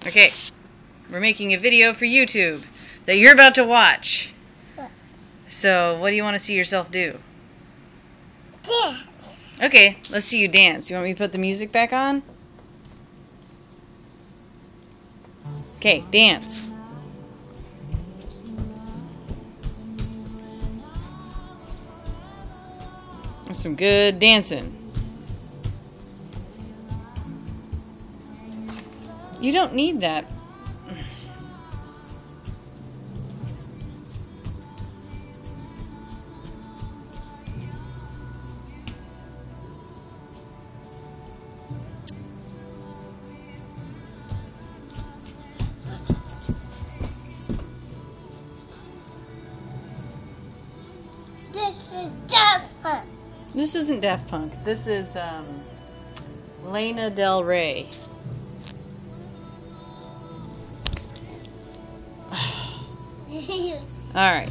Okay, we're making a video for YouTube that you're about to watch. So, what do you want to see yourself do? Dance. Okay, let's see you dance. You want me to put the music back on? Okay, dance. That's some good dancing. You don't need that. This is Daft Punk. This isn't Daft Punk. This is Lana Del Rey. All right.